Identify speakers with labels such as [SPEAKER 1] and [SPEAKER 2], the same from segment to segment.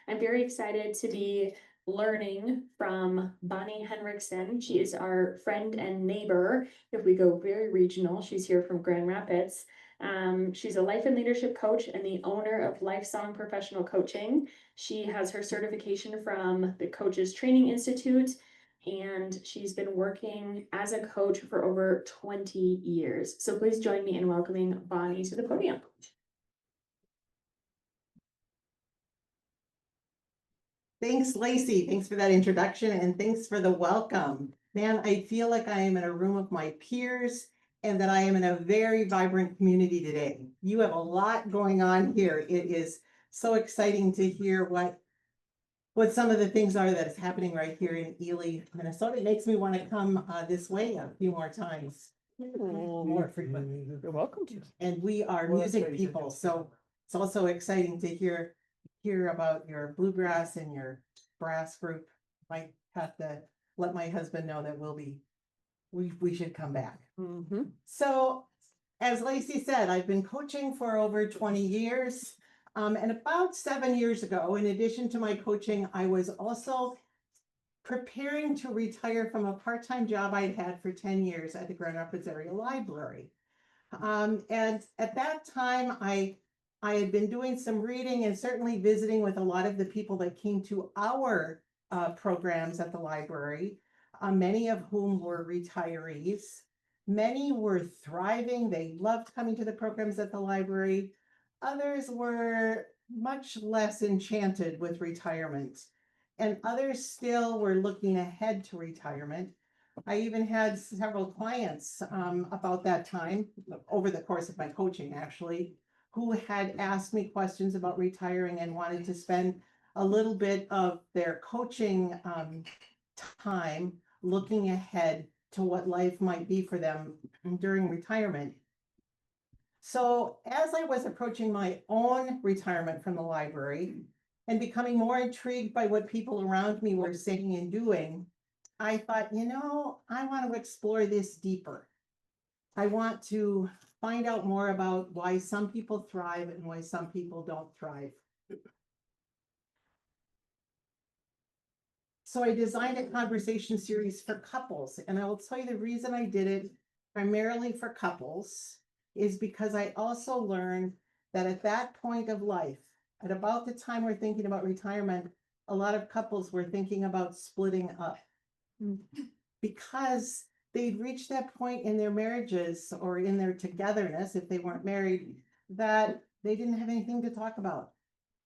[SPEAKER 1] I'm very excited to be learning from Bonnie Henriksen. She is our friend and neighbor. If we go very regional, she's here from Grand Rapids. She's a life and leadership coach and the owner of Lifesong Professional Coaching. She has her certification from the Coaches Training Institute, and she's been working as a coach for over 20 years. So please join me in welcoming Bonnie to the podium.
[SPEAKER 2] Thanks, Lacey. Thanks for that introduction and thanks for the welcome. Man, I feel like I am in a room of my peers and that I am in a very vibrant community today. You have a lot going on here. It is so exciting to hear what some of the things are that is happening right here in Ely, Minnesota. It makes me want to come this way a few more times. More frequently.
[SPEAKER 3] You're welcome to.
[SPEAKER 2] And we are music people, so it's also exciting to hear about your bluegrass and your brass group. Might have to let my husband know that we should come back. So as Lacey said, I've been coaching for over 20 years. And about 7 years ago, in addition to my coaching, I was also preparing to retire from a part-time job I'd had for 10 years at the Grand Rapids Area Library. And at that time, I had been doing some reading and certainly visiting with a lot of the people that came to our programs at the library, many of whom were retirees. Many were thriving. They loved coming to the programs at the library. Others were much less enchanted with retirement, and others still were looking ahead to retirement. I even had several clients about that time, over the course of my coaching actually, who had asked me questions about retiring and wanted to spend a little bit of their coaching time looking ahead to what life might be for them during retirement. So as I was approaching my own retirement from the library and becoming more intrigued by what people around me were saying and doing, I thought, I want to explore this deeper. I want to find out more about why some people thrive and why some people don't thrive. So I designed a conversation series for couples, and I will tell you the reason I did it primarily for couples is because I also learned that at that point of life, at about the time we're thinking about retirement, a lot of couples were thinking about splitting up because they'd reached that point in their marriages or in their togetherness, if they weren't married, that they didn't have anything to talk about.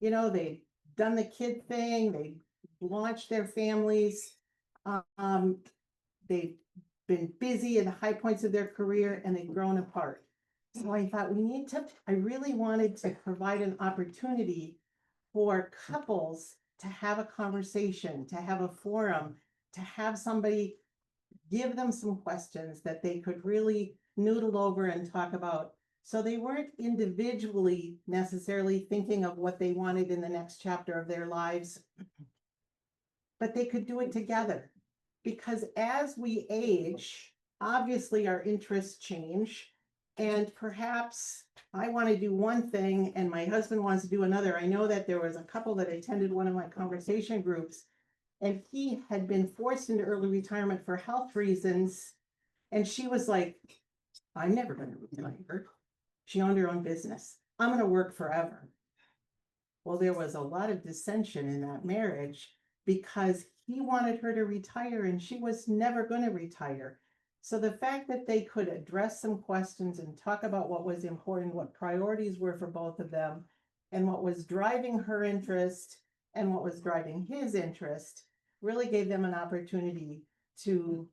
[SPEAKER 2] They'd done the kid thing, they launched their families, they've been busy at the high points of their career, and they've grown apart. So I thought I really wanted to provide an opportunity for couples to have a conversation, to have a forum, to have somebody give them some questions that they could really noodle over and talk about. So they weren't individually necessarily thinking of what they wanted in the next chapter of their lives, but they could do it together. Because as we age, obviously our interests change. And perhaps I want to do one thing and my husband wants to do another. I know that there was a couple that attended one of my conversation groups, and he had been forced into early retirement for health reasons. And she was like, I'm never going to retire. She owned her own business. I'm going to work forever. Well, there was a lot of dissension in that marriage because he wanted her to retire and she was never going to retire. So the fact that they could address some questions and talk about what was important, what priorities were for both of them, and what was driving her interest and what was driving his interest, really gave them an opportunity to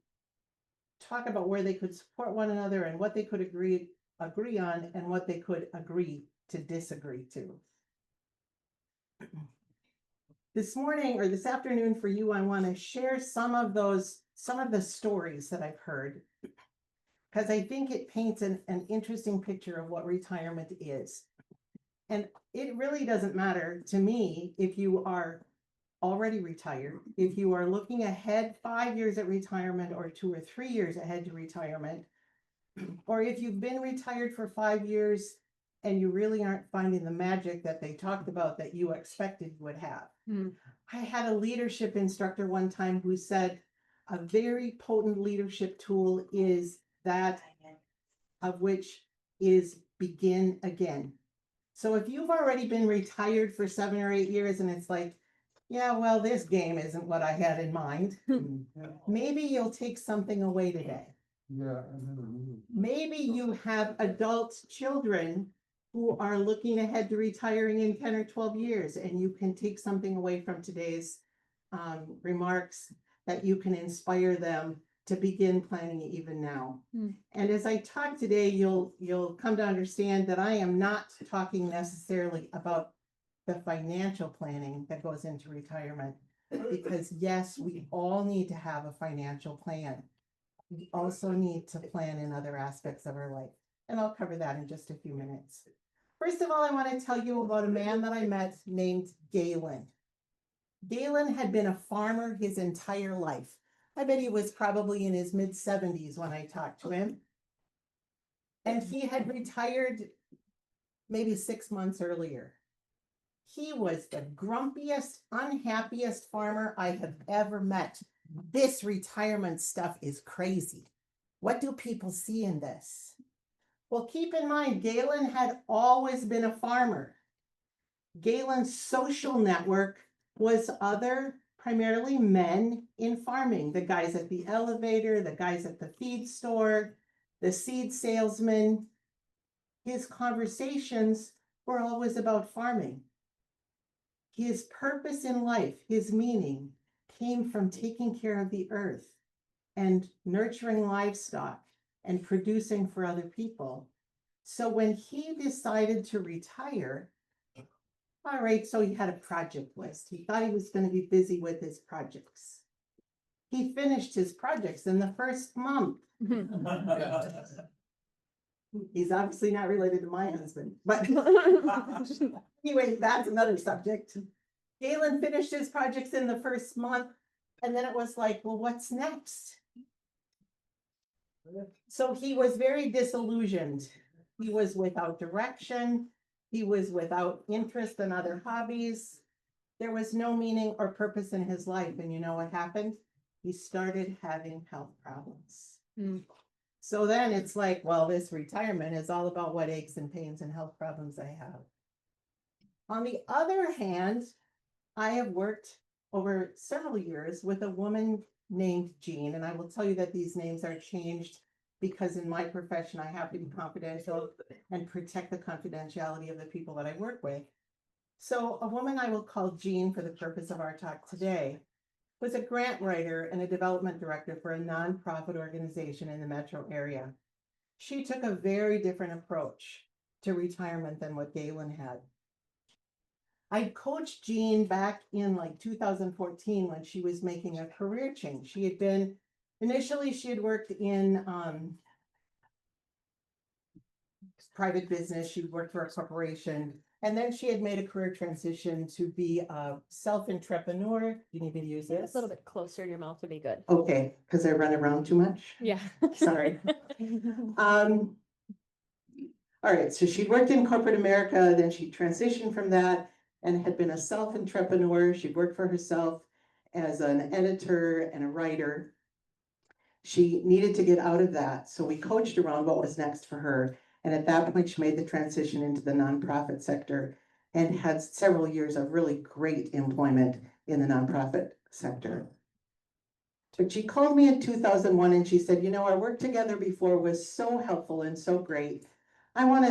[SPEAKER 2] talk about where they could support one another and what they could agree on and what they could agree to disagree to. This morning or this afternoon for you, I want to share some of the stories that I've heard, because I think it paints an interesting picture of what retirement is. And it really doesn't matter to me if you are already retired, if you are looking ahead 5 years at retirement or 2 or 3 years ahead to retirement, or if you've been retired for 5 years and you really aren't finding the magic that they talked about that you expected you would have. I had a leadership instructor one time who said a very potent leadership tool is that of which is begin again. So if you've already been retired for 7 or 8 years and it's like, yeah, well, this game isn't what I had in mind, maybe you'll take something away today.
[SPEAKER 3] Yeah.
[SPEAKER 2] Maybe you have adult children who are looking ahead to retiring in 10 or 12 years, and you can take something away from today's remarks that you can inspire them to begin planning even now. And as I talk today, you'll come to understand that I am not talking necessarily about the financial planning that goes into retirement, because yes, we all need to have a financial plan. We also need to plan in other aspects of our life. And I'll cover that in just a few minutes. First of all, I want to tell you about a man that I met named Galen. Galen had been a farmer his entire life. I bet he was probably in his mid-70s when I talked to him. And he had retired maybe 6 months earlier. He was the grumpiest, unhappiest farmer I have ever met. This retirement stuff is crazy. What do people see in this? Well, keep in mind, Galen had always been a farmer. Galen's social network was other, primarily men in farming. The guys at the elevator, the guys at the feed store, the seed salesman. His conversations were always about farming. His purpose in life, his meaning, came from taking care of the earth and nurturing livestock and producing for other people. So when he decided to retire, all right, so he had a project list. He thought he was going to be busy with his projects. He finished his projects in the first month. He's obviously not related to my husband, but anyway, that's another subject. Galen finished his projects in the first month, and then it was like, well, what's next? So he was very disillusioned. He was without direction. He was without interest in other hobbies. There was no meaning or purpose in his life. And you know what happened? He started having health problems. So then it's like, well, this retirement is all about what aches and pains and health problems I have. On the other hand, I have worked over several years with a woman named Jean, and I will tell you that these names are changed because in my profession, I have to be confidential and protect the confidentiality of the people that I work with. So a woman I will call Jean for the purpose of our talk today was a grant writer and a development director for a nonprofit organization in the metro area. She took a very different approach to retirement than what Galen had. I coached Jean back in like 2014 when she was making a career change. She had worked in private business. She worked for a corporation, and then she had made a career transition to be a self-entrepreneur. Do you need me to use this?
[SPEAKER 4] A little bit closer to your mouth would be good.
[SPEAKER 2] Okay, because I run around too much.
[SPEAKER 4] Yeah.
[SPEAKER 2] Sorry. All right, so she'd worked in corporate America, then she transitioned from that and had been a self-entrepreneur. She worked for herself as an editor and a writer. She needed to get out of that, so we coached around what was next for her. And at that point, she made the transition into the nonprofit sector and had several years of really great employment in the nonprofit sector. But she called me in 2001 and she said, you know, our work together before was so helpful and so great. I want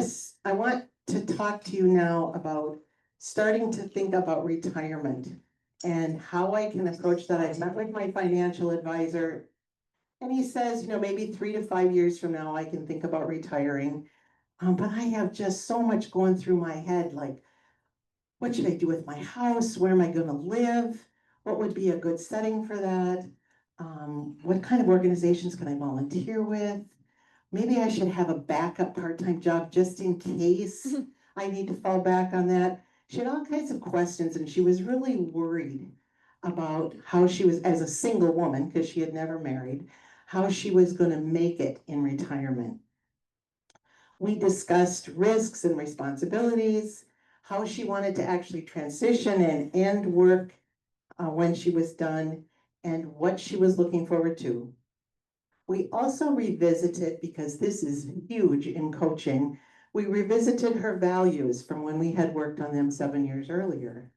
[SPEAKER 2] to talk to you now about starting to think about retirement and how I can approach that. I met with my financial advisor and he says, you know, maybe 3 to 5 years from now, I can think about retiring. But I have just so much going through my head, like, what should I do with my house? Where am I going to live? What would be a good setting for that? What kind of organizations can I volunteer with? Maybe I should have a backup part-time job just in case I need to fall back on that. She had all kinds of questions and she was really worried about how she was, as a single woman, because she had never married, how she was going to make it in retirement. We discussed risks and responsibilities, how she wanted to actually transition and end work when she was done, and what she was looking forward to. We also revisited, because this is huge in coaching, we revisited her values from when we had worked on them 7 years earlier.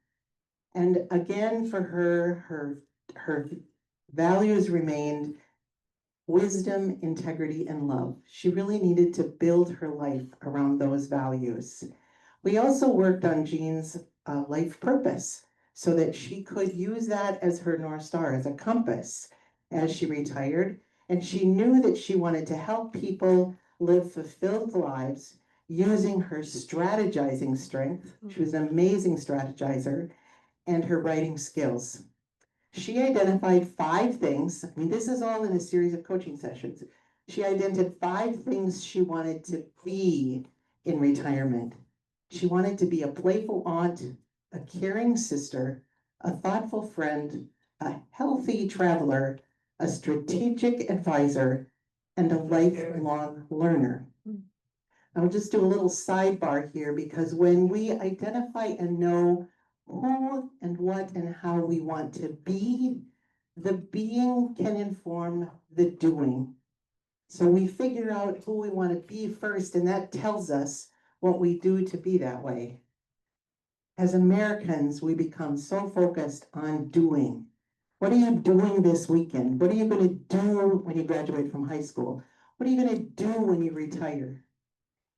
[SPEAKER 2] And again, for her values remained wisdom, integrity, and love. She really needed to build her life around those values. We also worked on Jean's life purpose so that she could use that as her North Star, as a compass, as she retired. And she knew that she wanted to help people live fulfilled lives using her strategizing strength. She was an amazing strategizer, and her writing skills. She identified 5 things. I mean, this is all in a series of coaching sessions. She identified 5 things she wanted to be in retirement. She wanted to be a playful aunt, a caring sister, a thoughtful friend, a healthy traveler, a strategic advisor, and a lifelong learner. I'll just do a little sidebar here, because when we identify and know who and what and how we want to be, the being can inform the doing. So we figure out who we want to be first, and that tells us what we do to be that way. As Americans, we become so focused on doing. What are you doing this weekend? What are you going to do when you graduate from high school? What are you going to do when you retire?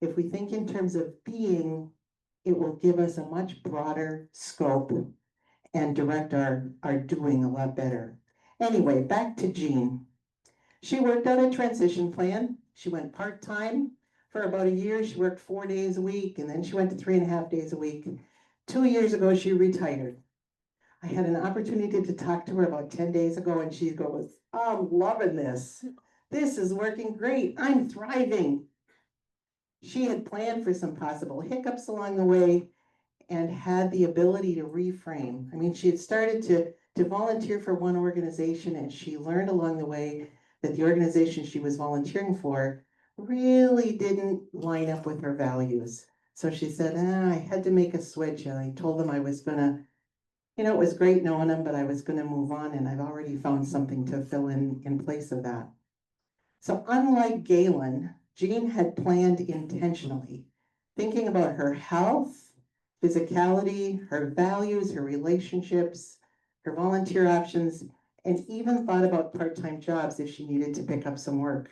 [SPEAKER 2] If we think in terms of being, it will give us a much broader scope and direct our doing a lot better. Anyway, back to Jean. She worked out a transition plan. She went part-time for about a year. She worked 4 days a week, and then she went to 3.5 days a week. 2 years ago, she retired. I had an opportunity to talk to her about 10 days ago, and she goes, "I'm loving this. This is working great. I'm thriving." She had planned for some possible hiccups along the way and had the ability to reframe. I mean, she had started to volunteer for one organization, and she learned along the way that the organization she was volunteering for really didn't line up with her values. So she said, I had to make a switch, and I told them I was gonna, it was great knowing them, but I was gonna move on, and I've already found something to fill in place of that. So unlike Galen, Jean had planned intentionally, thinking about her health, physicality, her values, her relationships, her volunteer options, and even thought about part-time jobs if she needed to pick up some work.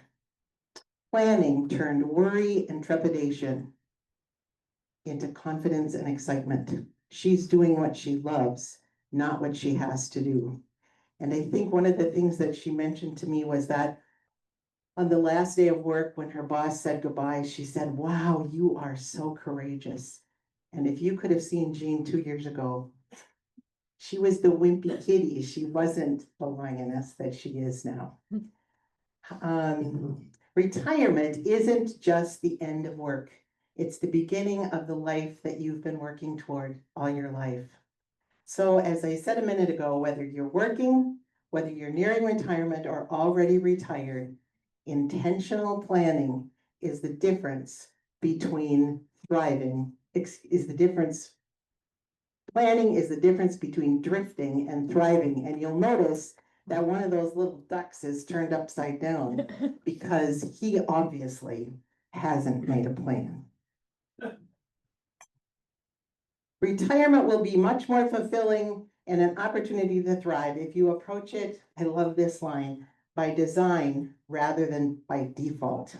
[SPEAKER 2] Planning turned worry and trepidation into confidence and excitement. She's doing what she loves, not what she has to do. And I think one of the things that she mentioned to me was that on the last day of work, when her boss said goodbye, she said, "Wow, you are so courageous." And if you could have seen Jean 2 years ago, she was the wimpy kitty. She wasn't the lioness that she is now. Retirement isn't just the end of work. It's the beginning of the life that you've been working toward all your life. So as I said a minute ago, whether you're working, whether you're nearing retirement or already retired, intentional planning is the difference between thriving, is the difference. Planning is the difference between drifting and thriving. And you'll notice that one of those little ducks is turned upside down because he obviously hasn't made a plan. Retirement will be much more fulfilling and an opportunity to thrive if you approach it, I love this line, by design rather than by default.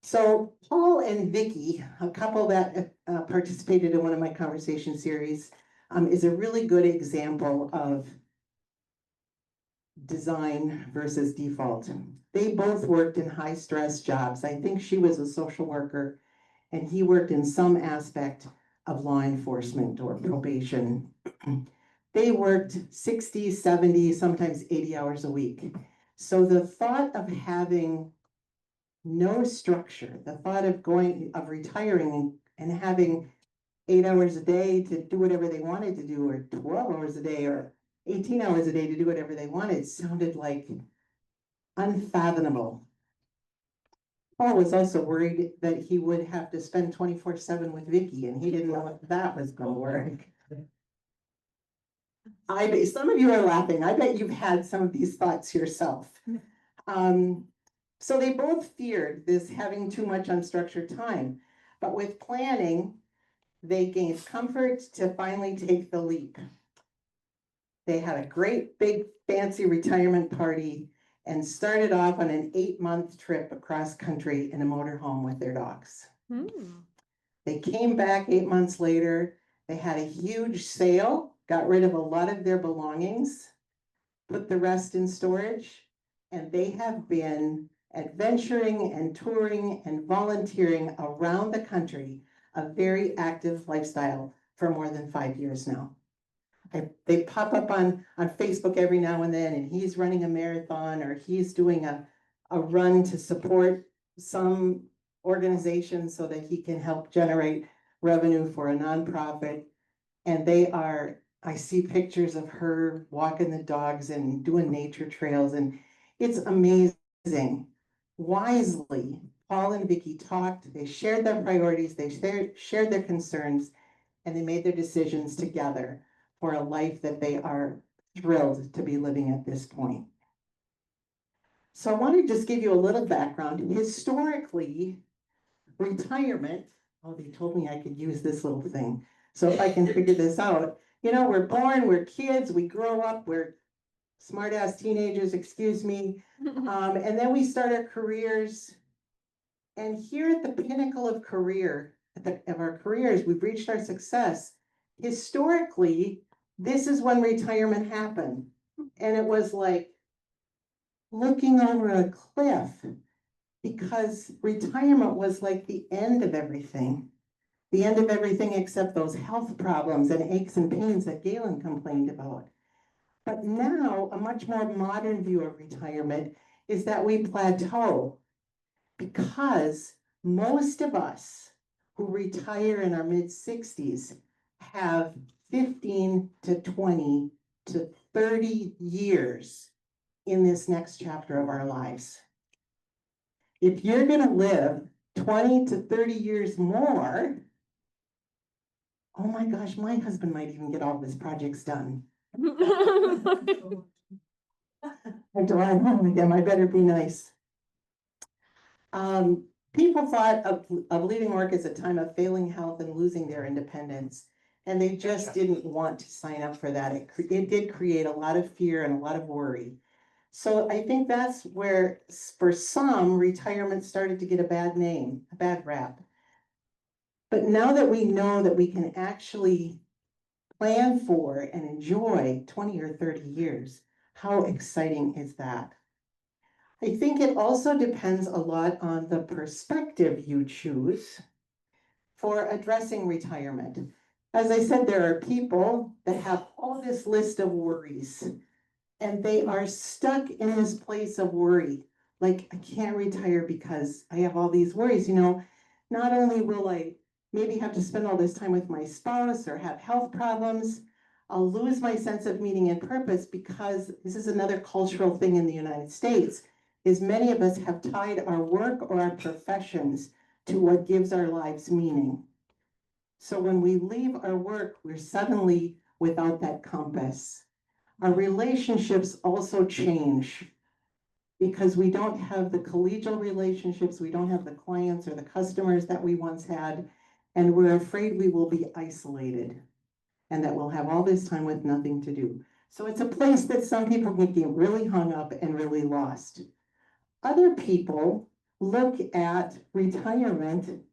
[SPEAKER 2] So Paul and Vicky, a couple that participated in one of my conversation series, is a really good example of design versus default. They both worked in high stress jobs. I think she was a social worker and he worked in some aspect of law enforcement or probation. They worked 60, 70, sometimes 80 hours a week. So the thought of having no structure, the thought of retiring and having 8 hours a day to do whatever they wanted to do, or 12 hours a day, or 18 hours a day to do whatever they wanted, sounded like unfathomable. Paul was also worried that he would have to spend 24/7 with Vicky, and he didn't know if that was gonna work. Some of you are laughing. I bet you've had some of these thoughts yourself. So they both feared this having too much unstructured time, but with planning, they gained comfort to finally take the leap. They had a great big fancy retirement party and started off on an 8-month trip across country in a motorhome with their dogs. They came back 8 months later. They had a huge sale, got rid of a lot of their belongings, put the rest in storage, and they have been adventuring and touring and volunteering around the country, a very active lifestyle for more than 5 years now. They pop up on Facebook every now and then, and he's running a marathon or he's doing a run to support some organization so that he can help generate revenue for a nonprofit. And I see pictures of her walking the dogs and doing nature trails, and it's amazing. Wisely, Paul and Vicky talked, they shared their priorities, they shared their concerns, and they made their decisions together for a life that they are thrilled to be living at this point. So I want to just give you a little background. Historically, retirement, oh, they told me I could use this little thing. So if I can figure this out, we're born, we're kids, we grow up, we're smart ass teenagers, excuse me. And then we start our careers. And here at the pinnacle of our careers, we've reached our success. Historically, this is when retirement happened. And it was like looking over a cliff, because retirement was like the end of everything. The end of everything except those health problems and aches and pains that Galen complained about. But now, a much more modern view of retirement is that we plateau, because most of us who retire in our mid-60s have 15 to 20 to 30 years in this next chapter of our lives. If you're going to live 20 to 30 years more, oh my gosh, my husband might even get all of his projects done. I drive home with them, I better be nice. People thought of leaving work as a time of failing health and losing their independence, and they just didn't want to sign up for that. It did create a lot of fear and a lot of worry. So I think that's where, for some, retirement started to get a bad name, a bad rap. But now that we know that we can actually plan for and enjoy 20 or 30 years, how exciting is that? I think it also depends a lot on the perspective you choose for addressing retirement. As I said, there are people that have all this list of worries, and they are stuck in this place of worry. Like, I can't retire because I have all these worries. Not only will I maybe have to spend all this time with my spouse or have health problems, I'll lose my sense of meaning and purpose, because this is another cultural thing in the United States, is many of us have tied our work or our professions to what gives our lives meaning. So when we leave our work, we're suddenly without that compass. Our relationships also change, because we don't have the collegial relationships, we don't have the clients or the customers that we once had, and we're afraid we will be isolated and that we'll have all this time with nothing to do. So it's a place that some people can get really hung up and really lost. Other people look at retirement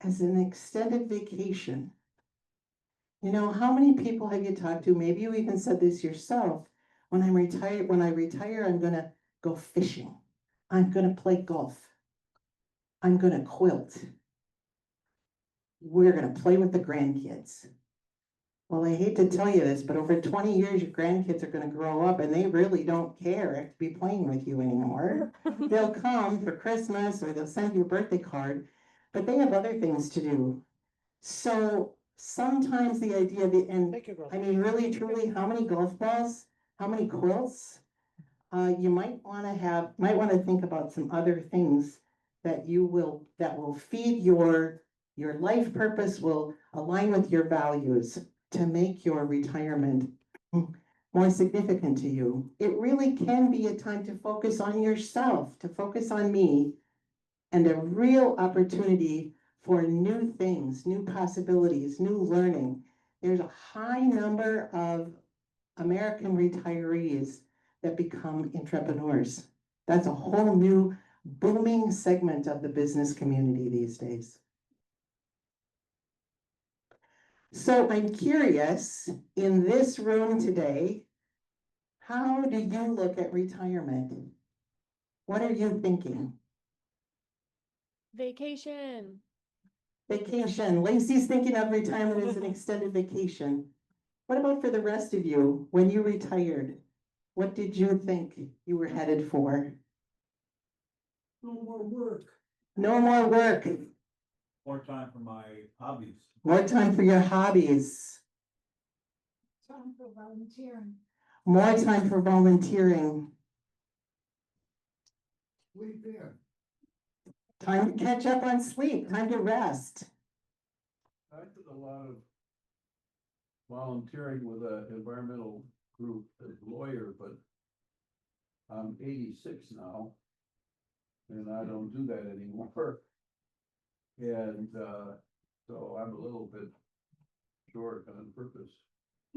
[SPEAKER 2] as an extended vacation. How many people have you talked to? Maybe you even said this yourself. When I retire, I'm gonna go fishing. I'm gonna play golf. I'm gonna quilt. We're gonna play with the grandkids. Well, I hate to tell you this, but over 20 years, your grandkids are gonna grow up and they really don't care to be playing with you anymore. They'll come for Christmas or they'll send you a birthday card, but they have other things to do. So sometimes the idea of it, and I mean, really, truly, how many golf balls, how many quilts? You might want to think about some other things that will feed your life purpose, will align with your values to make your retirement more significant to you. It really can be a time to focus on yourself, to focus on me, and a real opportunity for new things, new possibilities, new learning. There's a high number of American retirees that become entrepreneurs. That's a whole new booming segment of the business community these days. So I'm curious, in this room today, how do you look at retirement? What are you thinking?
[SPEAKER 4] Vacation.
[SPEAKER 2] Vacation. Lacey's thinking of retirement as an extended vacation. What about for the rest of you? When you retired, what did you think you were headed for?
[SPEAKER 3] No more work.
[SPEAKER 2] No more work,
[SPEAKER 3] More time for my hobbies.
[SPEAKER 2] more time for your hobbies,
[SPEAKER 5] Time for volunteering.
[SPEAKER 2] more time for volunteering,
[SPEAKER 3] Sleep in.
[SPEAKER 2] time to catch up on sleep, time to rest.
[SPEAKER 6] I did a lot of volunteering with an environmental group as a lawyer, but I'm 86 now. And I don't do that anymore. And so I'm a little bit short on purpose.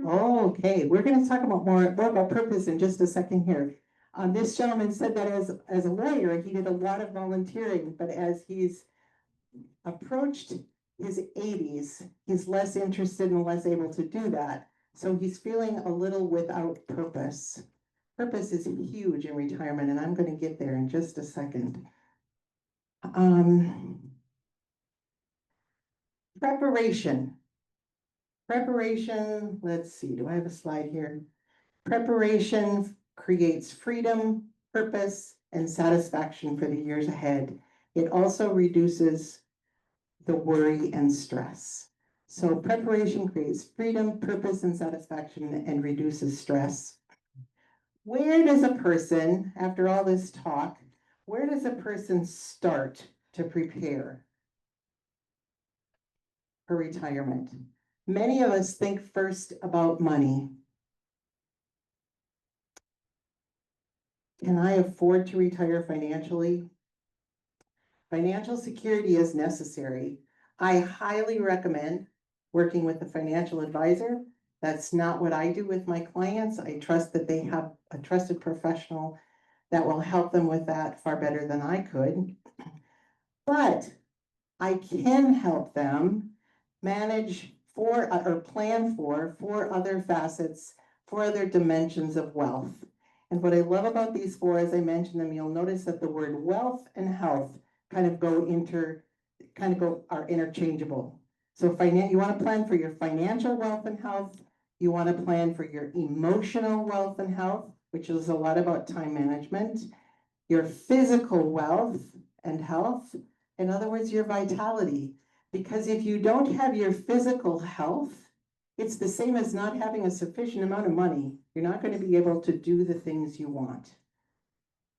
[SPEAKER 2] Okay, we're gonna talk about more about purpose in just a second here. This gentleman said that as a lawyer, he did a lot of volunteering, but as he's approached his 80s, he's less interested and less able to do that. So he's feeling a little without purpose. Purpose is huge in retirement, and I'm gonna get there in just a second. Preparation. Preparation, let's see, do I have a slide here? Preparation creates freedom, purpose, and satisfaction for the years ahead. It also reduces the worry and stress. So preparation creates freedom, purpose, and satisfaction, and reduces stress. Where does a person, after all this talk, where does a person start to prepare for retirement? Many of us think first about money. Can I afford to retire financially? Financial security is necessary. I highly recommend working with a financial advisor. That's not what I do with my clients. I trust that they have a trusted professional that will help them with that far better than I could. But I can help them manage for or plan for four other facets, four other dimensions of wealth. And what I love about these four, as I mentioned them, you'll notice that the word wealth and health kind of are interchangeable. So you want to plan for your financial wealth and health. You want to plan for your emotional wealth and health, which is a lot about time management, your physical wealth and health, in other words, your vitality. Because if you don't have your physical health, it's the same as not having a sufficient amount of money. You're not going to be able to do the things you want.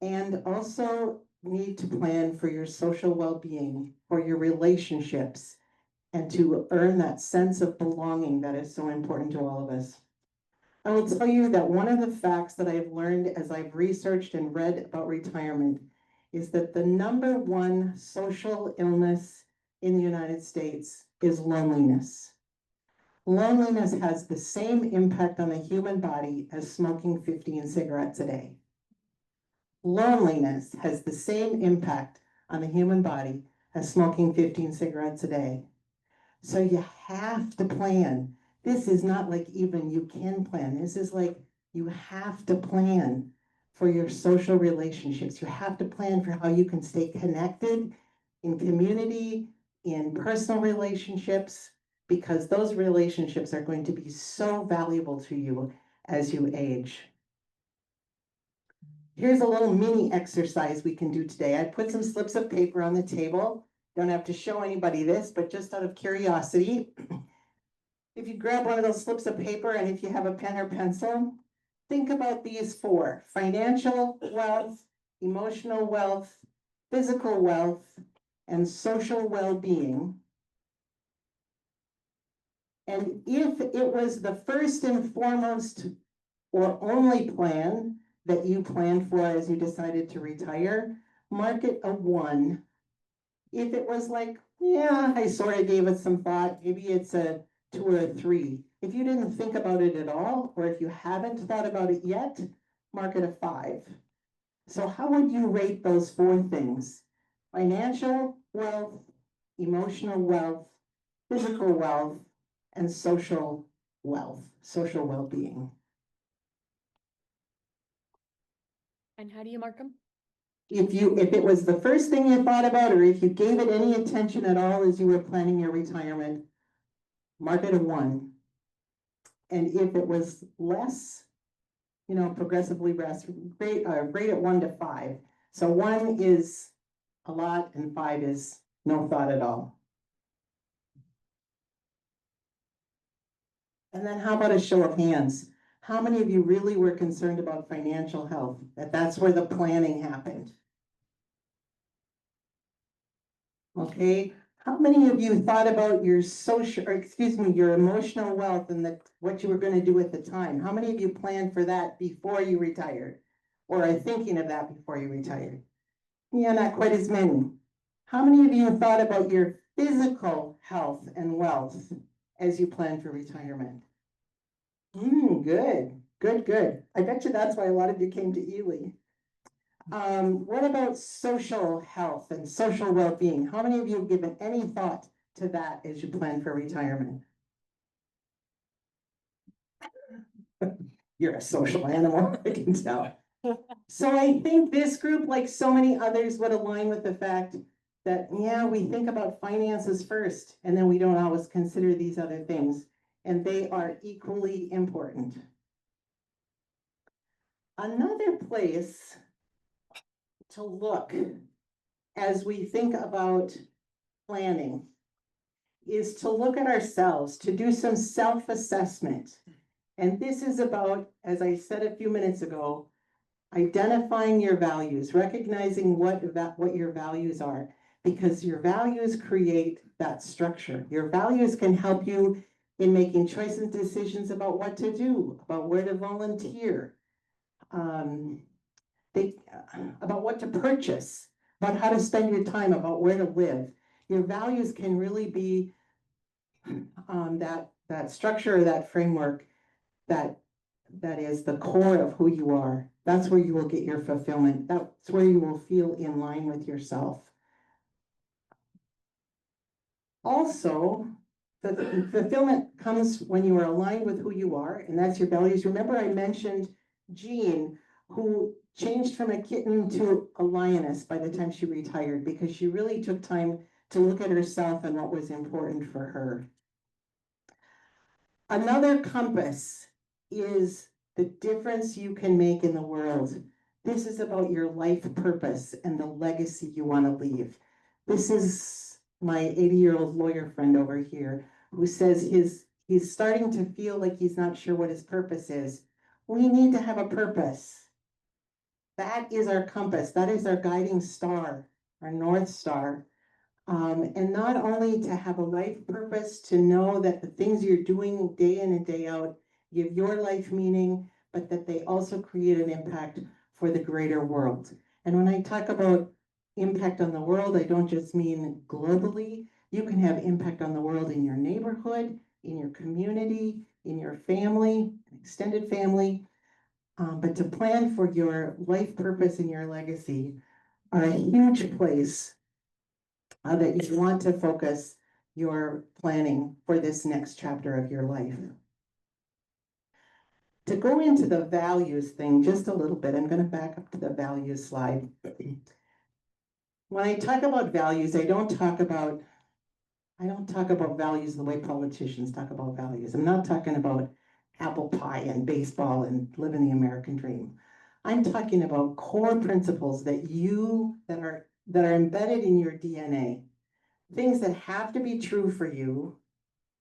[SPEAKER 2] And also need to plan for your social well-being, for your relationships, and to earn that sense of belonging that is so important to all of us. I will tell you that one of the facts that I've learned as I've researched and read about retirement is that the number one social illness in the United States is loneliness. Loneliness has the same impact on the human body as smoking 15 cigarettes a day. Loneliness has the same impact on the human body as smoking 15 cigarettes a day. So you have to plan. This is not like even you can plan. This is like you have to plan for your social relationships. You have to plan for how you can stay connected in community, in personal relationships, because those relationships are going to be so valuable to you as you age. Here's a little mini exercise we can do today. I put some slips of paper on the table. Don't have to show anybody this, but just out of curiosity, if you grab one of those slips of paper and if you have a pen or pencil, think about these four: financial wealth, emotional wealth, physical wealth, and social well-being. And if it was the first and foremost or only plan that you planned for as you decided to retire, mark it a 1. If it was like, yeah, I sort of gave it some thought, maybe it's a 2 or a 3. If you didn't think about it at all, or if you haven't thought about it yet, mark it a 5. So how would you rate those 4 things? Financial wealth, emotional wealth, physical wealth, and social wealth, social well-being.
[SPEAKER 4] And how do you mark them?
[SPEAKER 2] If it was the first thing you thought about, or if you gave it any attention at all as you were planning your retirement, mark it a 1. And if it was less, progressively less, rate it 1 to 5. So 1 is a lot and 5 is no thought at all. And then how about a show of hands? How many of you really were concerned about financial health? That's where the planning happened. Okay, how many of you thought about your your emotional wealth and what you were going to do at the time? How many of you planned for that before you retired, or are thinking of that before you retired? Yeah, not quite as many. How many of you thought about your physical health and wealth as you plan for retirement? Good. I bet you that's why a lot of you came to Ely. What about social health and social well-being? How many of you have given any thought to that as you plan for retirement? You're a social animal, I can tell. So I think this group, like so many others, would align with the fact that, yeah, we think about finances first, and then we don't always consider these other things, and they are equally important. Another place to look as we think about planning is to look at ourselves, to do some self-assessment. And this is about, as I said a few minutes ago, identifying your values, recognizing what your values are, because your values create that structure. Your values can help you in making choices and decisions about what to do, about where to volunteer, about what to purchase, about how to spend your time, about where to live. Your values can really be that structure or that framework that is the core of who you are. That's where you will get your fulfillment. That's where you will feel in line with yourself. Also, the fulfillment comes when you are aligned with who you are, and that's your values. Remember, I mentioned Jean, who changed from a kitten to a lioness by the time she retired, because she really took time to look at herself and what was important for her. Another compass is the difference you can make in the world. This is about your life purpose and the legacy you want to leave. This is my 80-year-old lawyer friend over here who says he's starting to feel like he's not sure what his purpose is. We need to have a purpose. That is our compass. That is our guiding star, our North Star. And not only to have a life purpose, to know that the things you're doing day in and day out give your life meaning, but that they also create an impact for the greater world. And when I talk about impact on the world, I don't just mean globally. You can have impact on the world in your neighborhood, in your community, in your family, extended family. But to plan for your life purpose and your legacy are a huge place that you want to focus your planning for this next chapter of your life. To go into the values thing just a little bit, I'm going to back up to the values slide. When I talk about values, I don't talk about values the way politicians talk about values. I'm not talking about apple pie and baseball and living the American dream. I'm talking about core principles that are embedded in your DNA. Things that have to be true for you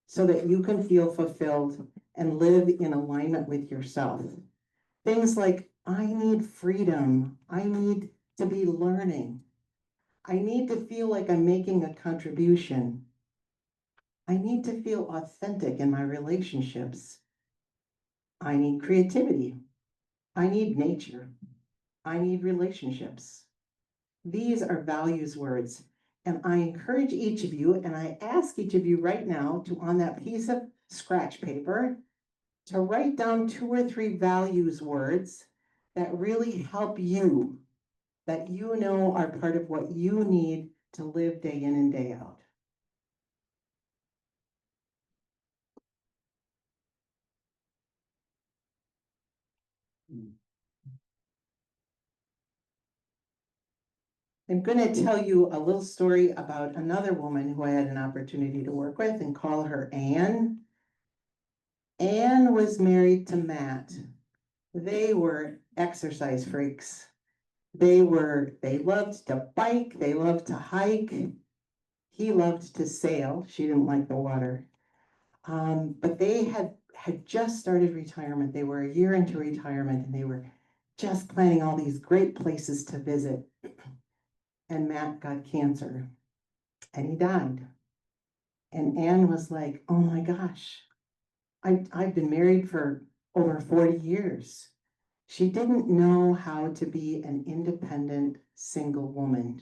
[SPEAKER 2] so that you can feel fulfilled and live in alignment with yourself. Things like, I need freedom. I need to be learning. I need to feel like I'm making a contribution. I need to feel authentic in my relationships. I need creativity. I need nature. I need relationships. These are values words. And I encourage each of you, and I ask each of you right now to, on that piece of scratch paper, to write down 2 or 3 values words that really help you, that you know are part of what you need to live day in and day out. I'm going to tell you a little story about another woman who I had an opportunity to work with and call her Anne. Anne was married to Matt. They were exercise freaks. They loved to bike, they loved to hike. He loved to sail. She didn't like the water. But they had just started retirement. They were a year into retirement and they were just planning all these great places to visit. And Matt got cancer and he died. And Anne was like, oh my gosh, I've been married for over 40 years. She didn't know how to be an independent single woman.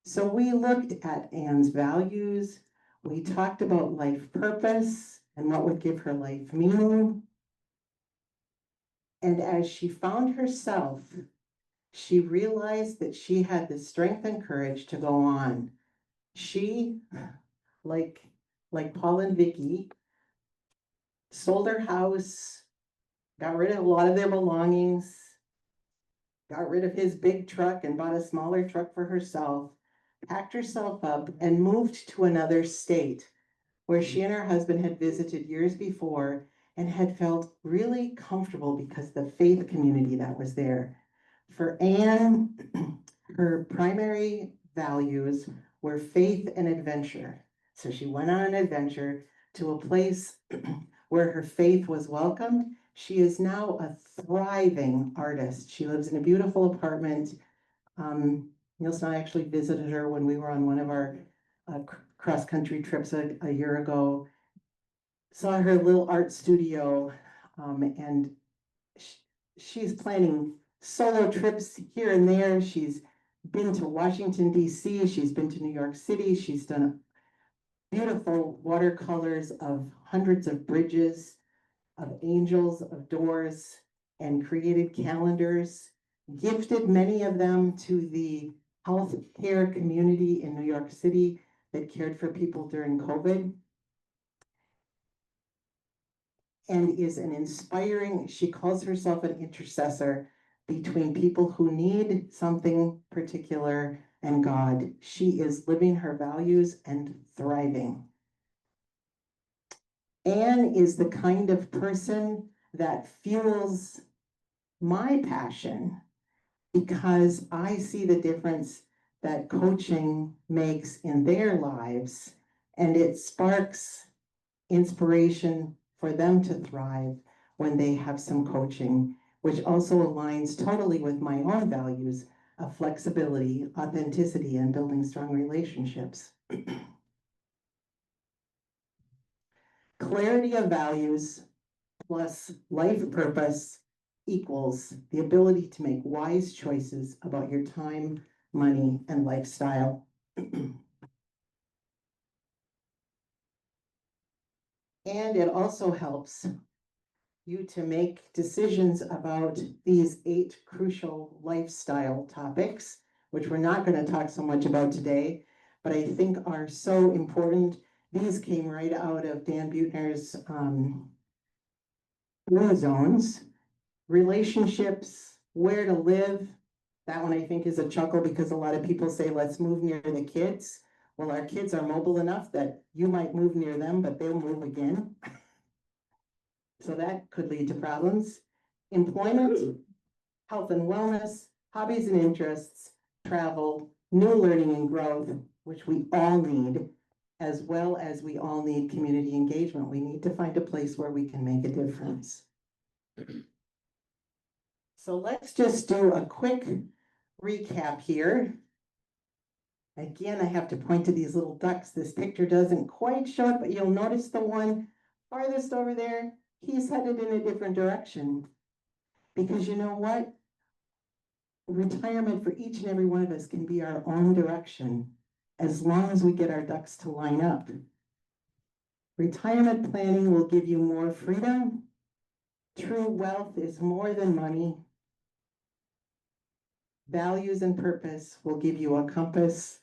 [SPEAKER 2] So we looked at Anne's values. We talked about life purpose and what would give her life meaning. And as she found herself, she realized that she had the strength and courage to go on. She, like Paul and Vicky, sold her house, got rid of a lot of their belongings, got rid of his big truck and bought a smaller truck for herself, packed herself up and moved to another state where she and her husband had visited years before and had felt really comfortable because the faith community that was there. For Anne, her primary values were faith and adventure. So she went on an adventure to a place where her faith was welcomed. She is now a thriving artist. She lives in a beautiful apartment. Niels and I actually visited her when we were on one of our cross-country trips a year ago. Saw her little art studio, and she's planning solo trips here and there. She's been to Washington, D.C. She's been to New York City. She's done beautiful watercolors of hundreds of bridges, of angels, of doors, and created calendars, gifted many of them to the healthcare community in New York City that cared for people during COVID. And is an inspiring, she calls herself an intercessor between people who need something particular and God. She is living her values and thriving. Anne is the kind of person that fuels my passion because I see the difference that coaching makes in their lives, and it sparks inspiration for them to thrive when they have some coaching, which also aligns totally with my own values of flexibility, authenticity, and building strong relationships. Clarity of values plus life purpose equals the ability to make wise choices about your time, money, and lifestyle. And it also helps you to make decisions about these 8 crucial lifestyle topics, which we're not going to talk so much about today, but I think are so important. These came right out of Dan Buettner's Blue Zones. Relationships, where to live. That one I think is a chuckle because a lot of people say, let's move near the kids. Well, our kids are mobile enough that you might move near them, but they'll move again. So that could lead to problems. Employment, health and wellness, hobbies and interests, travel, new learning and growth, which we all need, as well as we all need community engagement. We need to find a place where we can make a difference. So let's just do a quick recap here. Again, I have to point to these little ducks. This picture doesn't quite show it, but you'll notice the one farthest over there, he's headed in a different direction. Because you know what? Retirement for each and every one of us can be our own direction, as long as we get our ducks to line up. Retirement planning will give you more freedom. True wealth is more than money. Values and purpose will give you a compass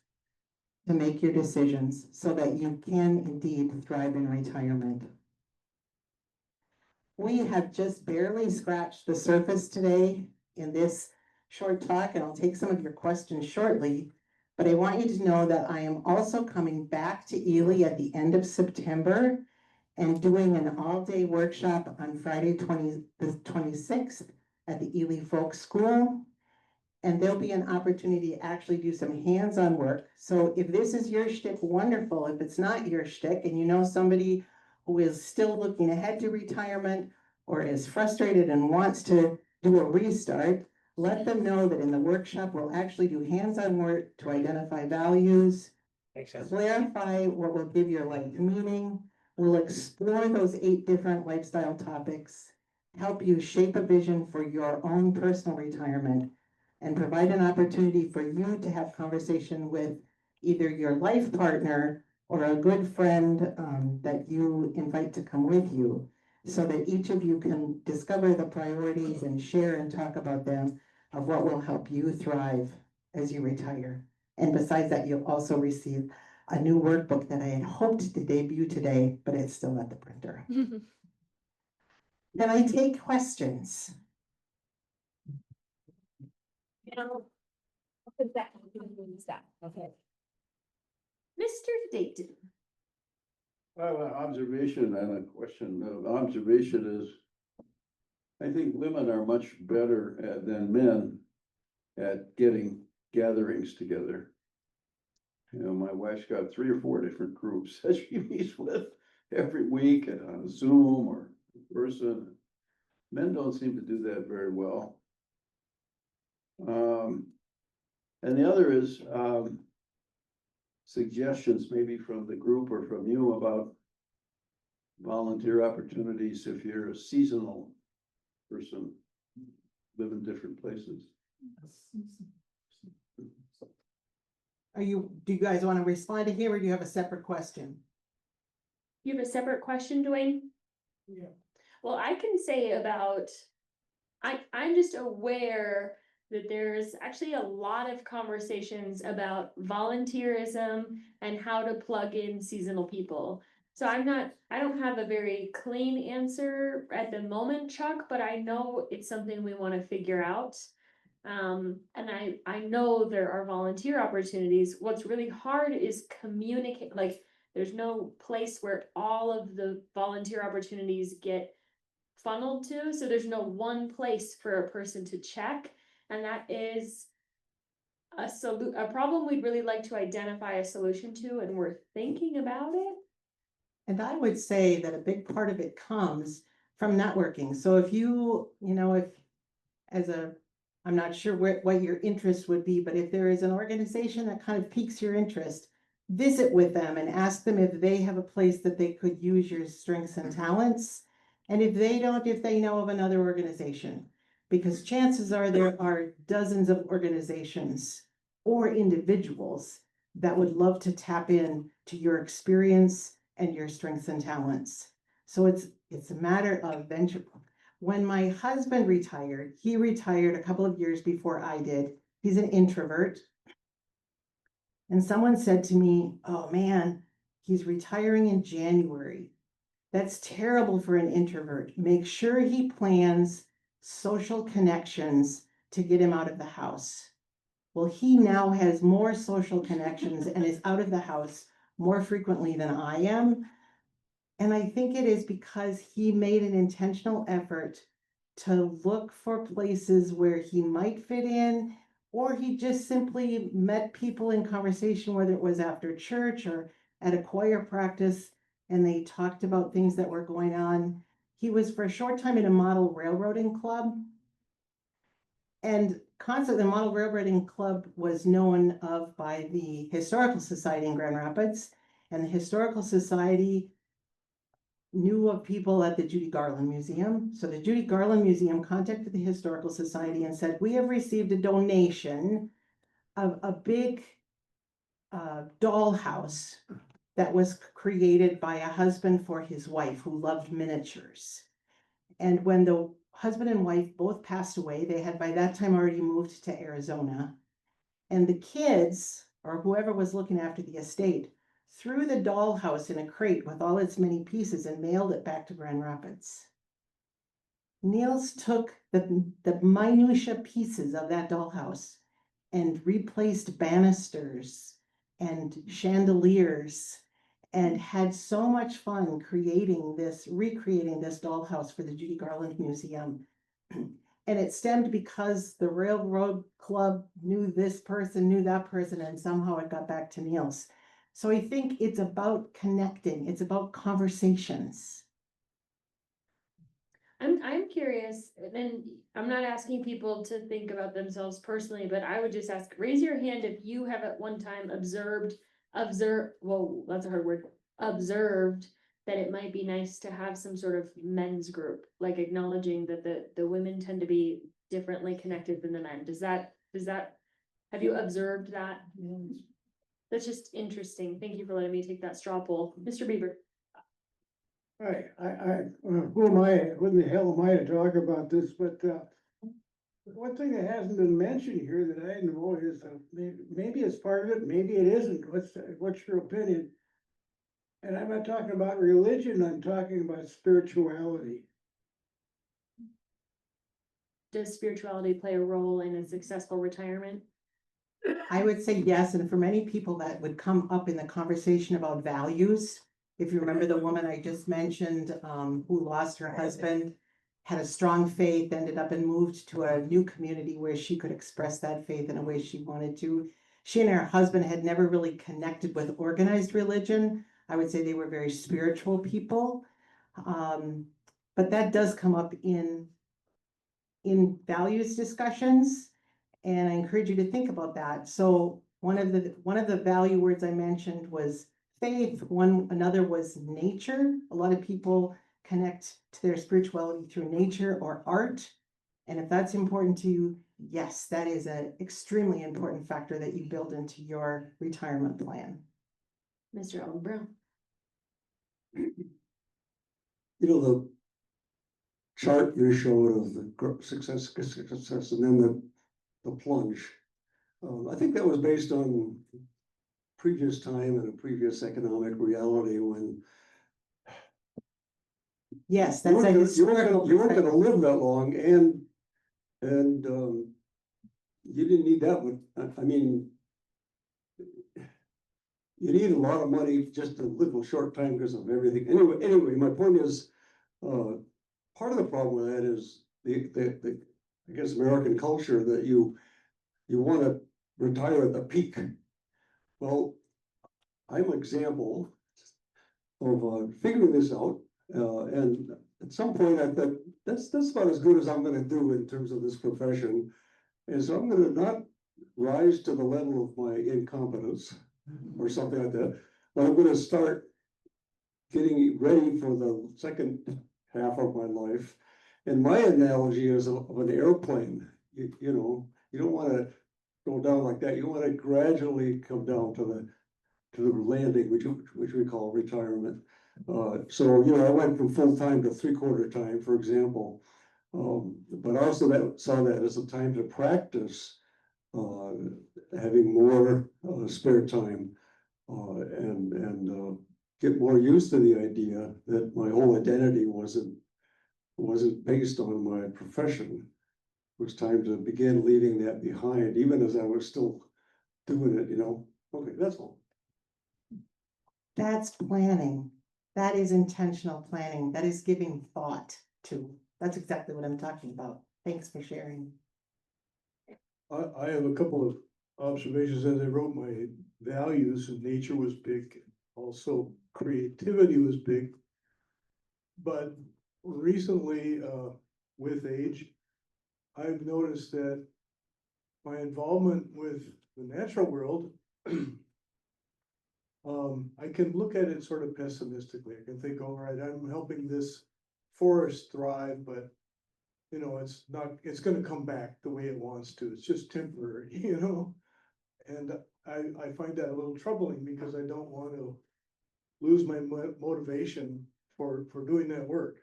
[SPEAKER 2] to make your decisions so that you can indeed thrive in retirement. We have just barely scratched the surface today in this short talk, and I'll take some of your questions shortly. But I want you to know that I am also coming back to Ely at the end of September and doing an all-day workshop on Friday the 26th at the Ely Folk School. And there'll be an opportunity to actually do some hands-on work. So if this is your shtick, wonderful. If it's not your shtick and you know somebody who is still looking ahead to retirement or is frustrated and wants to do a restart, let them know that in the workshop, we'll actually do hands-on work to identify values, clarify what will give your life meaning. We'll explore those 8 different lifestyle topics, help you shape a vision for your own personal retirement, and provide an opportunity for you to have conversation with either your life partner or a good friend that you invite to come with you, so that each of you can discover the priorities and share and talk about them of what will help you thrive as you retire. And besides that, you'll also receive a new workbook that I had hoped to debut today, but it's still at the printer. Then I take questions.
[SPEAKER 1] Okay. Mr. Dayton.
[SPEAKER 6] Well, an observation and a question. The observation is, I think women are much better than men at getting gatherings together. You know, my wife's got 3 or 4 different groups that she meets with every week and on Zoom or in person. Men don't seem to do that very well. And the other is suggestions maybe from the group or from you about volunteer opportunities if you're a seasonal person, live in different places.
[SPEAKER 2] Do you guys want to respond to here, or do you have a separate question?
[SPEAKER 1] You have a separate question, Dwayne?
[SPEAKER 2] Yeah.
[SPEAKER 1] Well, I can say about, I'm just aware that there's actually a lot of conversations about volunteerism and how to plug in seasonal people. So I don't have a very clean answer at the moment, Chuck, but I know it's something we want to figure out. And I know there are volunteer opportunities. What's really hard is communicate, like there's no place where all of the volunteer opportunities get funneled to. So there's no one place for a person to check. And that is a problem we'd really like to identify a solution to, and we're thinking about it.
[SPEAKER 2] And I would say that a big part of it comes from networking. So if I'm not sure what your interest would be, but if there is an organization that kind of piques your interest, visit with them and ask them if they have a place that they could use your strengths and talents. And if they don't, if they know of another organization, because chances are there are dozens of organizations or individuals that would love to tap in to your experience and your strengths and talents. So it's a matter of venture. When my husband retired, he retired a couple of years before I did. He's an introvert. And someone said to me, "Oh man, he's retiring in January. That's terrible for an introvert. Make sure he plans social connections to get him out of the house." Well, he now has more social connections and is out of the house more frequently than I am. And I think it is because he made an intentional effort to look for places where he might fit in, or he just simply met people in conversation, whether it was after church or at a choir practice, and they talked about things that were going on. He was for a short time in a model railroading club. And concert, the Model Railroading Club was known of by the Historical Society in Grand Rapids. And the Historical Society knew of people at the Judy Garland Museum. So the Judy Garland Museum contacted the Historical Society and said, we have received a donation of a big dollhouse that was created by a husband for his wife who loved miniatures. And when the husband and wife both passed away, they had by that time already moved to Arizona. And the kids, or whoever was looking after the estate, threw the dollhouse in a crate with all its many pieces and mailed it back to Grand Rapids. Niels took the minutia pieces of that dollhouse and replaced banisters and chandeliers and had so much fun recreating this dollhouse for the Judy Garland Museum. And it stemmed because the Railroad Club knew this person, knew that person, and somehow it got back to Niels. So I think it's about connecting, it's about conversations.
[SPEAKER 1] I'm curious, and I'm not asking people to think about themselves personally, but I would just ask, raise your hand if you have at one time observed, whoa, that's a hard word, observed that it might be nice to have some sort of men's group, like acknowledging that the women tend to be differently connected than the men. Have you observed that? That's just interesting. Thank you for letting me take that straw poll. Mr. Bieber.
[SPEAKER 7] Who am I, who in the hell am I to talk about this, but, one thing that hasn't been mentioned here that I know is, maybe it's part of it, maybe it isn't, what's your opinion? And I'm not talking about religion, I'm talking about spirituality.
[SPEAKER 1] Does spirituality play a role in a successful retirement?
[SPEAKER 2] I would say yes, and for many people that would come up in the conversation about values. If you remember the woman I just mentioned, who lost her husband, had a strong faith, ended up and moved to a new community where she could express that faith in a way she wanted to. She and her husband had never really connected with organized religion. I would say they were very spiritual people. But that does come up in values discussions. And I encourage you to think about that. So one of the value words I mentioned was faith. Another was nature. A lot of people connect to their spirituality through nature or art. And if that's important to you, yes, that is an extremely important factor that you build into your retirement plan.
[SPEAKER 1] Mr. Allen Brown.
[SPEAKER 8] You know, the chart you showed of the success, and then the plunge. I think that was based on previous time and a previous economic reality when
[SPEAKER 2] Yes, that's a historical.
[SPEAKER 8] you weren't gonna live that long, and you didn't need that much. I mean, you need a lot of money just to live a short time because of everything. Anyway, my point is, part of the problem with that is the I guess American culture that you want to retire at the peak. Well, I'm an example of figuring this out, and at some point I thought that's about as good as I'm going to do in terms of this profession, and so I'm going to not rise to the level of my incompetence or something like that, but I'm going to start getting ready for the second half of my life. And my analogy is of an airplane. You know, you don't want to go down like that. You want to gradually come down to the landing, which we call retirement. So, you know, I went from full time to 3/4 time, for example. But also saw that as a time to practice having more spare time and get more used to the idea that my whole identity wasn't based on my profession. It was time to begin leaving that behind, even as I was still doing it, you know. Okay, that's all.
[SPEAKER 2] That's planning. That is intentional planning. That is giving thought to. That's exactly what I'm talking about. Thanks for sharing.
[SPEAKER 7] I have a couple of observations as I wrote my values, and nature was big, also creativity was big. But recently, with age, I've noticed that my involvement with the natural world, I can look at it sort of pessimistically. I can think, all right, I'm helping this forest thrive, but you know, it's gonna come back the way it wants to. It's just temporary, you know? And I find that a little troubling because I don't want to lose my motivation for doing that work.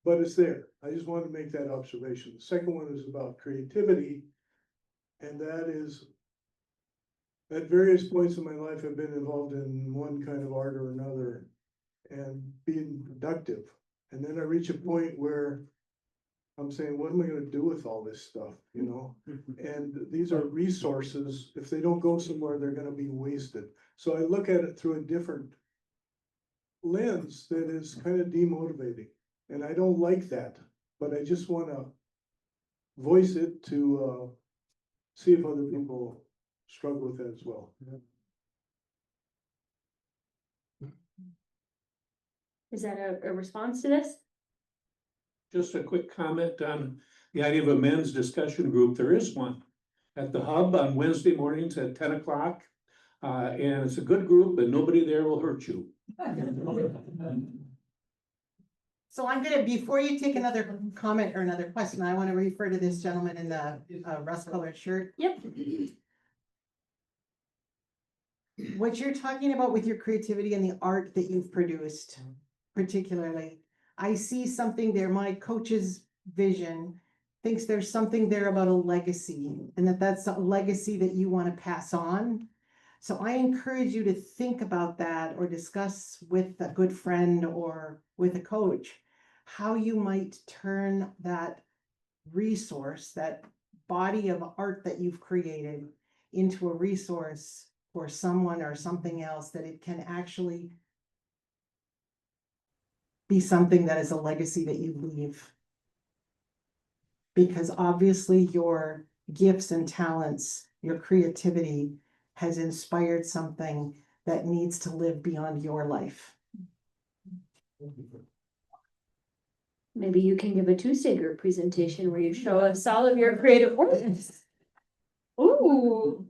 [SPEAKER 7] But it's there. I just wanted to make that observation. The second one is about creativity. And that is, at various points in my life, I've been involved in one kind of art or another and being productive. And then I reach a point where I'm saying, what am I gonna do with all this stuff, you know? And these are resources. If they don't go somewhere, they're gonna be wasted. So I look at it through a different lens that is kind of demotivating. And I don't like that, but I just wanna voice it to see if other people struggle with it as well.
[SPEAKER 1] Is that a response to this?
[SPEAKER 9] Just a quick comment on the idea of a men's discussion group. There is one at the Hub on Wednesday mornings at 10 o'clock. And it's a good group and nobody there will hurt you.
[SPEAKER 2] So I'm gonna, before you take another comment or another question, I wanna refer to this gentleman in the rust-colored shirt.
[SPEAKER 1] Yep.
[SPEAKER 2] What you're talking about with your creativity and the art that you've produced, particularly, I see something there. My coach's vision thinks there's something there about a legacy, and that's a legacy that you want to pass on. So I encourage you to think about that or discuss with a good friend or with a coach how you might turn that resource, that body of art that you've created, into a resource for someone or something else, that it can actually be something that is a legacy that you leave. Because obviously your gifts and talents, your creativity has inspired something that needs to live beyond your life.
[SPEAKER 1] Maybe you can give a Tuesday group presentation where you show us all of your creative work. Ooh.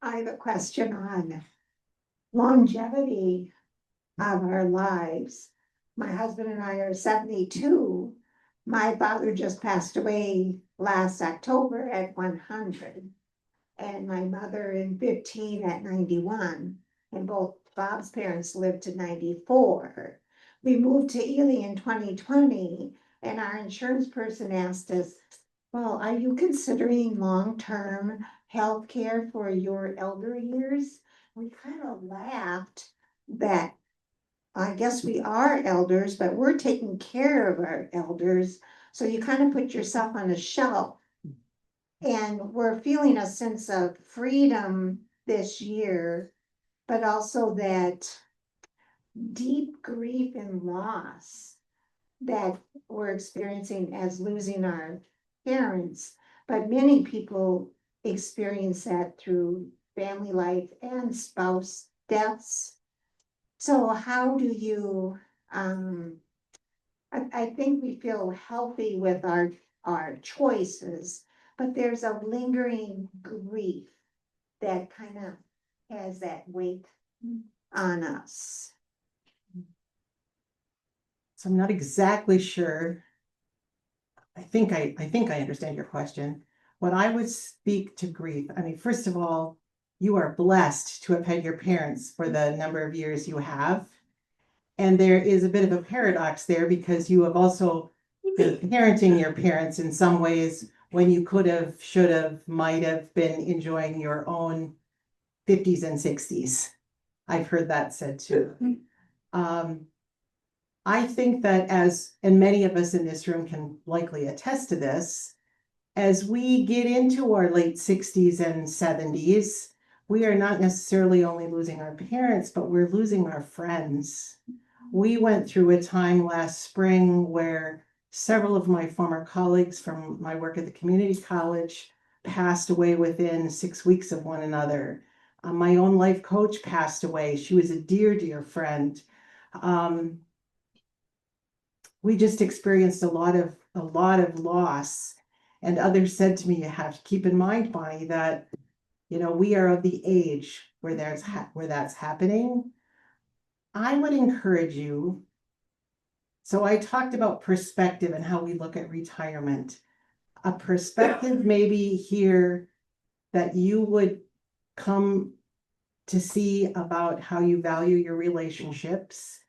[SPEAKER 5] I have a question on longevity of our lives. My husband and I are 72. My father just passed away last October at 100. And my mother in 15 at 91. And both Bob's parents lived to 94. We moved to Ely in 2020, and our insurance person asked us, well, are you considering long-term health care for your elder years? We kind of laughed that I guess we are elders, but we're taking care of our elders. So you kind of put yourself on a shelf. And we're feeling a sense of freedom this year, but also that deep grief and loss that we're experiencing as losing our parents. But many people experience that through family life and spouse deaths. So how do you, I think we feel healthy with our choices, but there's a lingering grief that kind of has that weight on us.
[SPEAKER 2] So I'm not exactly sure. I think I understand your question. When I would speak to grief, I mean, first of all, you are blessed to have had your parents for the number of years you have. And there is a bit of a paradox there because you have also been parenting your parents in some ways when you could have, should have, might have been enjoying your own 50s and 60s. I've heard that said too. I think that and many of us in this room can likely attest to this, as we get into our late 60s and 70s, we are not necessarily only losing our parents, but we're losing our friends. We went through a time last spring where several of my former colleagues from my work at the community college passed away within 6 weeks of one another. My own life coach passed away. She was a dear, dear friend. We just experienced a lot of loss. And others said to me, you have to keep in mind, Bonnie, that, you know, we are of the age where where that's happening. I would encourage you. So I talked about perspective and how we look at retirement. A perspective maybe here that you would come to see about how you value your relationships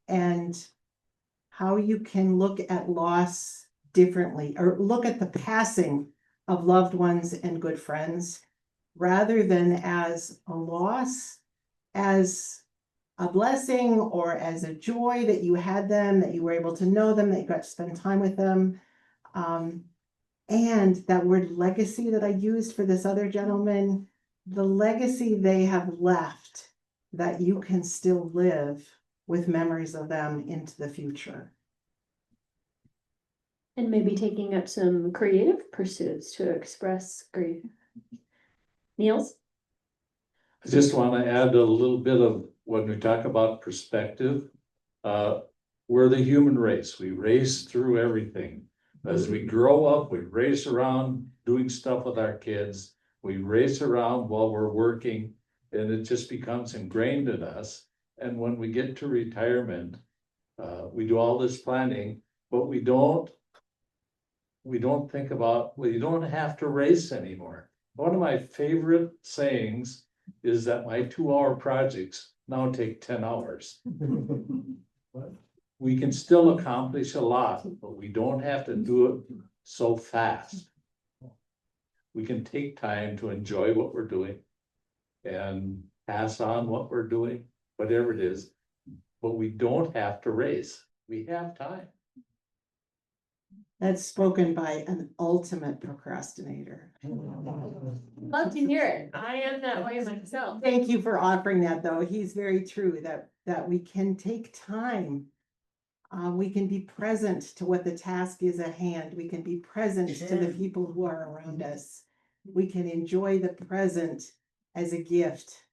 [SPEAKER 2] and how you can look at loss differently, or look at the passing of loved ones and good friends rather than as a loss, as a blessing or as a joy that you had them, that you were able to know them, that you got to spend time with them. And that word legacy that I used for this other gentleman, the legacy they have left that you can still live with memories of them into the future.
[SPEAKER 1] And maybe taking up some creative pursuits to express grief. Niels?
[SPEAKER 10] I just want to add a little bit of when we talk about perspective. We're the human race. We race through everything. As we grow up, we race around doing stuff with our kids. We race around while we're working, and it just becomes ingrained in us. And when we get to retirement, we do all this planning, but we don't think about, well, you don't have to race anymore. One of my favorite sayings is that my 2-hour projects now take 10 hours. But we can still accomplish a lot, but we don't have to do it so fast. We can take time to enjoy what we're doing and pass on what we're doing, whatever it is, but we don't have to race. We have time.
[SPEAKER 2] That's spoken by an ultimate procrastinator.
[SPEAKER 1] Love to hear it. I am that way myself.
[SPEAKER 2] Thank you for offering that, though. He's very true that we can take time. We can be present to what the task is at hand. We can be present to the people who are around us. We can enjoy the present as a gift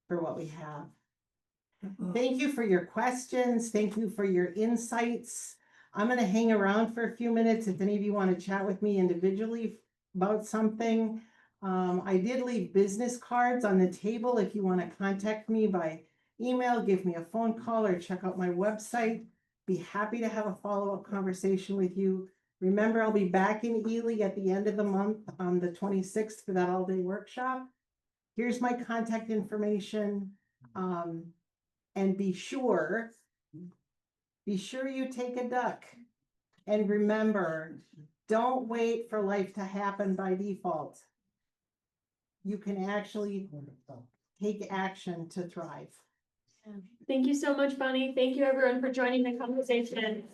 [SPEAKER 2] for what we have. Thank you for your questions. Thank you for your insights. I'm going to hang around for a few minutes if any of you want to chat with me individually about something. I did leave business cards on the table if you want to contact me by email, give me a phone call, or check out my website. Be happy to have a follow-up conversation with you. Remember, I'll be back in Ely at the end of the month on the 26th for that all-day workshop. Here's my contact information. And be sure you take a duck. And remember, don't wait for life to happen by default. You can actually take action to thrive.
[SPEAKER 1] Thank you so much, Bonnie. Thank you everyone for joining the conversation.